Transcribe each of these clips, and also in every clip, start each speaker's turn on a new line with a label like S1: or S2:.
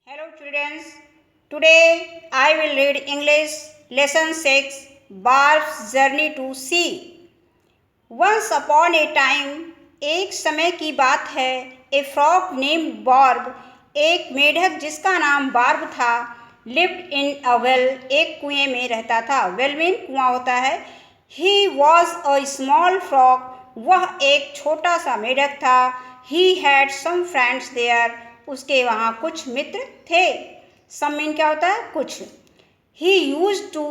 S1: Hello children. Today I will read English lesson 6 Barb's Journey to Sea. Once upon a time एक समय की बात है a frog named Barb एक मेढक जिसका नाम बार्ब था lived in a well एक कुएं में रहता था. well mean कुआं होता है. He was a small frog वह एक छोटा सा मेढक था. He had some friends there उसके वहाँ कुछ मित्र थे. सम मीन क्या होता है कुछ. He used to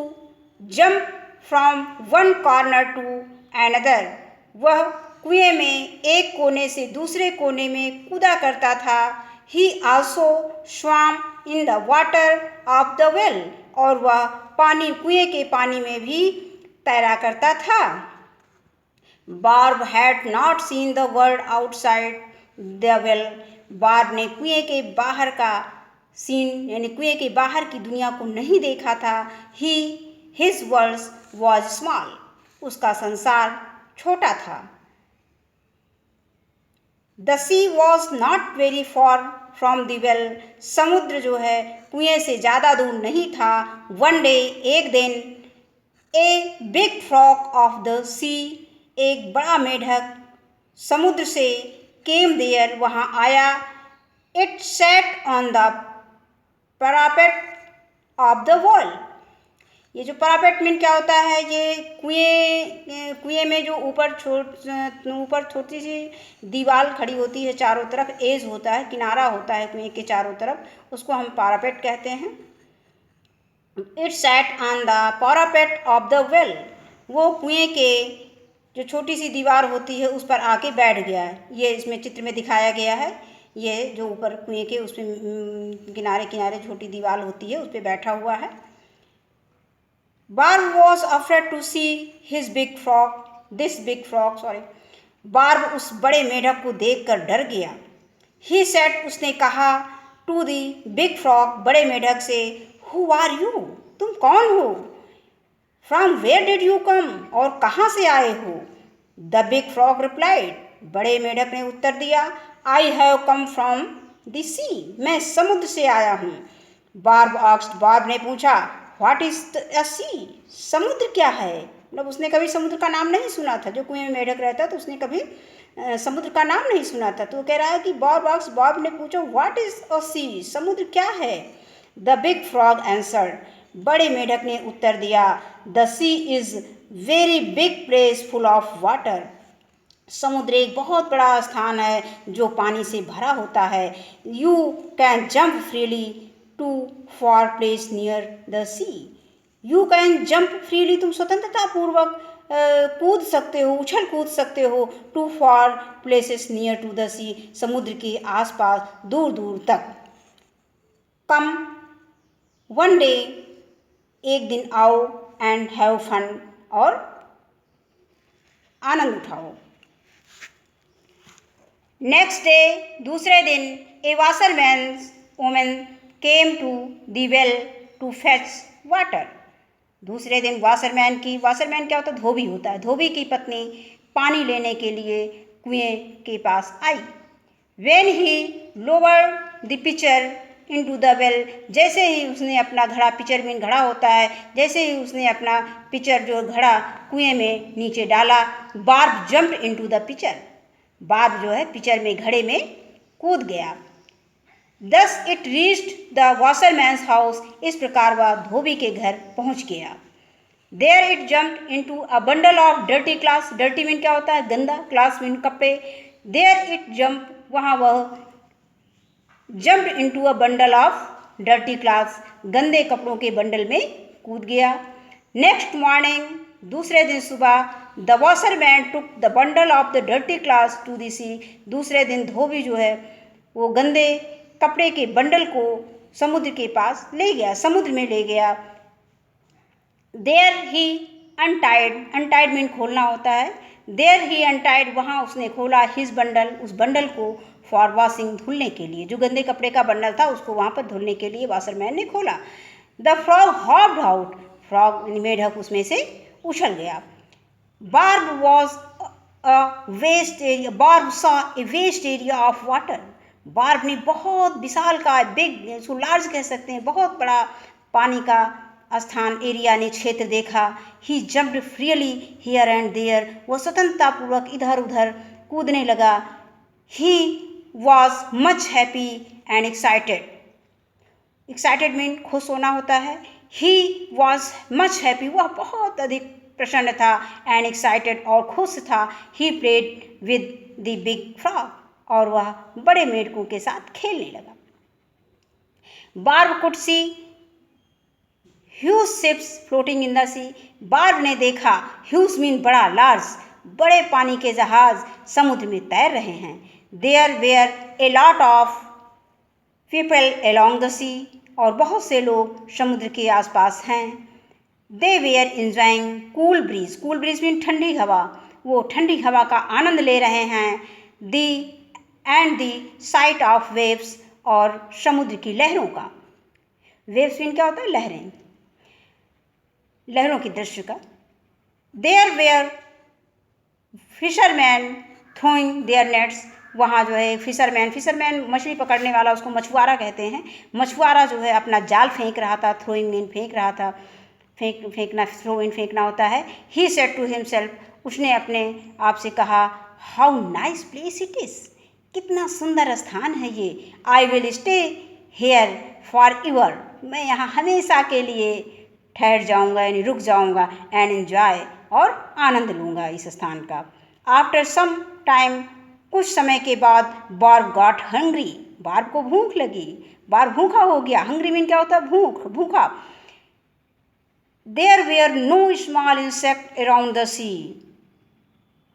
S1: jump from one corner to another वह कुएं में एक कोने से दूसरे कोने में कूदा करता था. He also swam in the water of the well और वह कुएं के पानी में भी तैरा करता था. Barb had not seen the world outside the well barb ने कुएं के बाहर का सीन यानी कुएं के बाहर की दुनिया को नहीं देखा था. His world was small उसका संसार छोटा था. The sea was not very far from the well समुद्र जो है कुएं से ज़्यादा दूर नहीं था. One day एक दिन a big frog of the sea एक बड़ा मेढक समुद्र से came there वहाँ आया. It sat on the parapet of the wall ये जो parapeट मीन क्या होता है. ये कुएं में जो ऊपर छोटी सी दीवार खड़ी होती है चारों तरफ एज होता है किनारा होता है कुएं के चारों तरफ उसको हम parapeट कहते हैं. It sat on the parapet of the well वो कुएं के जो छोटी सी दीवार होती है उस पर आके बैठ गया. ये इसमें चित्र में दिखाया गया है. ये जो ऊपर कुएं के उसमें किनारे किनारे छोटी दीवार होती है उस पर बैठा हुआ है. Barb was afraid to see his big frog Barb उस बड़े मेढक को देखकर डर गया. ही सेड उसने कहा टू दी बिग फ्रॉग बड़े मेढक से हु आर यू तुम कौन हो. From where did you come और कहाँ से आए हो. द बिग फ्रॉग रिप्लाइड बड़े मेढक ने उत्तर दिया I have come from the sea मैं समुद्र से आया हूँ. बार्ब ने पूछा व्हाट इज अ सी समुद्र क्या है. मतलब उसने कभी समुद्र का नाम नहीं सुना था. जो कुएं में मेढक रहता तो उसने कभी समुद्र का नाम नहीं सुना था. तो कह रहा है कि बार्ब ने पूछा व्हाट इज अ सी समुद्र क्या है. द बिग फ्रॉग आंसर्ड बड़े मेढक ने उत्तर दिया the sea is very big place full of water समुद्र एक बहुत बड़ा स्थान है जो पानी से भरा होता है. You can jump freely to for place near the sea you can jump freely तुम स्वतंत्रता पूर्वक कूद सकते हो उछल कूद सकते हो. To four places near to the sea समुद्र के आसपास दूर दूर तक. कम वन डे एक दिन आओ एंड हैव फन और आनंद उठाओ. नेक्स्ट डे दूसरे दिन a washerman's women came to the well to fetch water दूसरे दिन वाशरमैन क्या होता है धोबी होता है. धोबी की पत्नी पानी लेने के लिए कुएं के पास आई. When he lowered the pitcher into the well जैसे ही उसने अपना घड़ा पिचर में घड़ा होता है जैसे ही उसने अपना पिचर जो घड़ा कुएं में नीचे डाला Barb jumped into the pitcher Barb जो है पिचर में घड़े में कूद गया. Thus it reached the washerman's house इस प्रकार वह धोबी के घर पहुंच गया. There it jumped into a bundle of dirty clothes dirty mean क्या होता है गंदा क्लॉथ्स मीन कपड़े. देयर इट जंप वहाँ वह jumped into a bundle of dirty clothes गंदे कपड़ों के बंडल में कूद गया. नेक्स्ट मॉर्निंग दूसरे दिन सुबह the washerman took the bundle of the dirty clothes to the sea दूसरे दिन धोबी जो है वो गंदे कपड़े के बंडल को समुद्र के पास ले गया समुद्र में ले गया. देयर ही अनटाइड मीन खोलना होता है. देयर ही अनटाइड वहाँ उसने खोला हिज बंडल उस बंडल को फॉर वॉशिंग धुलने के लिए जो गंदे कपड़े का बंडल था उसको वहाँ पर धुलने के लिए वाशरमैन ने खोला. The frog hopped out frog मेढक उसमें से उछल गया. Barb saw a vast area of water Barb ने बहुत विशालकाय, बिग, इसको लार्ज कह सकते हैं, बहुत बड़ा पानी का स्थान, एरिया ने, क्षेत्र देखा। He jumped freely here and there, वो स्वतंत्रतापूर्वक इधर उधर कूदने लगा। He was much happy and excited. Excited mean खुश होना होता है। ही वॉज मच हैप्पी, वह बहुत अधिक प्रसन्न था, एंड एक्साइटेड और खुश था। He played with the big frog, और वह बड़े मेढकों के साथ खेलने लगा। Barb could see huge ships floating in the sea, Barb ने देखा, ह्यूज मीन बड़ा, लार्ज, बड़े पानी के जहाज समुद्र में तैर रहे हैं। There were a lot of people along the sea, और बहुत से लोग समुद्र के आसपास हैं। They were enjoying cool breeze, cool breeze mean ठंडी हवा, वो ठंडी हवा का आनंद ले रहे हैं। The and the sight of waves, और समुद्र की लहरों का। वेव्स मीन क्या होता है? लहरें, लहरों के दृश्य का। There were fisherman throwing their nets, वहाँ जो है फिशरमैन मछली पकड़ने वाला, उसको मछुआरा कहते हैं। मछुआरा जो है अपना जाल फेंक रहा था, थ्रोइंग मीन फेंक रहा था, फेंकना, थ्रो इन फेंकना होता है। ही सेड टू हिमसेल्फ, उसने अपने आप से कहा, how nice place it is, कितना सुंदर स्थान है ये। I will stay here for ever, मैं यहाँ हमेशा के लिए ठहर जाऊँगा, यानी रुक जाऊँगा। एंड एन्जॉय, और आनंद लूँगा इस स्थान का। आफ्टर सम टाइम, कुछ समय के बाद, बार्ब गॉट हंग्री, बार्ब को भूख लगी, बार्ब भूखा हो गया। हंग्री मीन क्या होता है? भूख, भूखा। There were no small insect around the sea,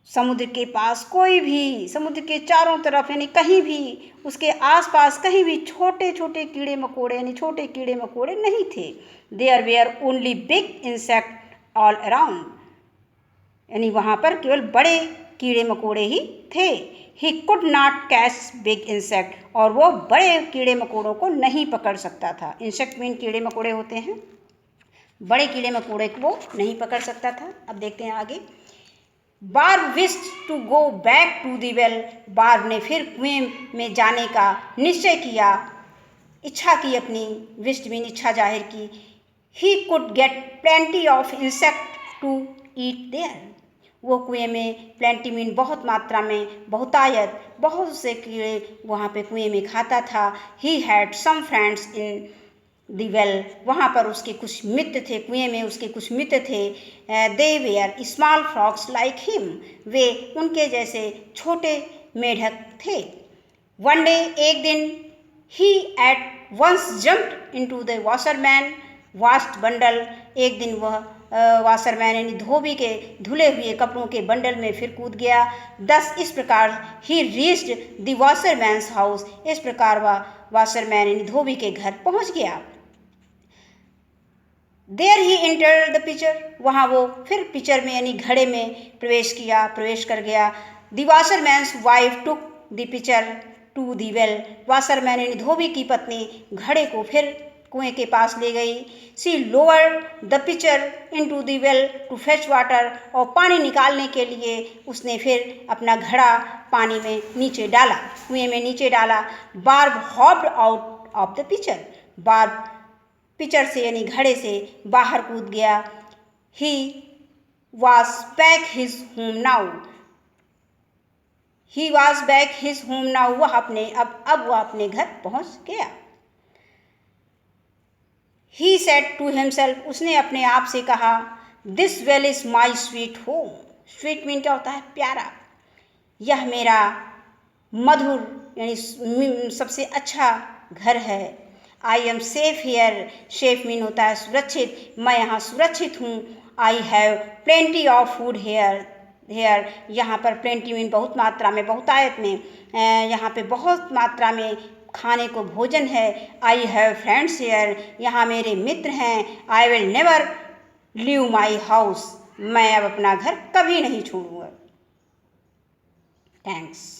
S1: समुद्र के पास कोई भी, समुद्र के चारों तरफ, यानी कहीं भी, उसके आसपास कहीं भी छोटे छोटे कीड़े मकोड़े, यानी छोटे कीड़े मकोड़े नहीं थे। There were only big insect all around, यानी वहाँ पर केवल बड़े कीड़े मकोड़े ही थे। He could not catch big insect, और वो बड़े कीड़े मकोड़ों को नहीं पकड़ सकता था। इंसेक्ट मीन कीड़े मकोड़े होते हैं, बड़े कीड़े मकोड़े को वो नहीं पकड़ सकता था। अब देखते हैं आगे। Barb wished to go back to the well, Barb ने फिर कुएं में जाने का निश्चय किया, इच्छा की अपनी, विश्ड मीन इच्छा जाहिर की। He could get plenty of insect to eat there, वो कुएं में, प्लेंटी मीन बहुत मात्रा में, बहुतायत, बहुत से कीड़े वहाँ पे कुएं में खाता था। He had some friends in the well, वहाँ पर उसके कुछ मित्र थे, कुएं में उसके कुछ मित्र थे। They were small frogs like him, वे उनके जैसे छोटे मेढक थे। वन डे, एक दिन, he at once jumped into the washerman vast bundle, एक दिन वह वाशरमैन यानी धोबी के धुले हुए कपड़ों के बंडल में फिर कूद गया। दस, इस प्रकार, ही रीच्ड द वॉशरमैन्स हाउस, इस प्रकार वह वाशरमैन यानी धोबी के घर पहुंच गया। There he entered the pitcher, वहाँ वो फिर पिचर में यानी घड़े में प्रवेश कर गया। The washerman's wife took the pitcher to the well, washerman यानी धोबी की पत्नी घड़े को फिर कुएं के पास ले गई। She lowered the pitcher into the well to fetch water, और पानी निकालने के लिए उसने फिर अपना घड़ा पानी में नीचे डाला, कुएं में नीचे डाला। Barb hopped out of the pitcher, Barb pitcher से यानी घड़े से बाहर कूद गया। He was back his home now, he was back his home now, वह अपने अब वह अपने घर पहुंच गया। ही सेड टू हिमसेल्फ, उसने अपने आप से कहा, this well is my sweet home, sweet mean क्या होता है? प्यारा, यह मेरा मधुर यानी सबसे अच्छा घर है। I am safe here, safe mean होता है सुरक्षित, मैं यहाँ सुरक्षित हूँ। I have plenty of food here, यहाँ पर प्लेंटी मीन बहुत मात्रा में, बहुतायत में, यहाँ पे बहुत मात्रा में खाने को भोजन है। आई हैव फ्रेंड्स हेयर, यहाँ मेरे मित्र हैं। I will never leave my house, मैं अब अपना घर कभी नहीं छोड़ूंगा। थैंक्स।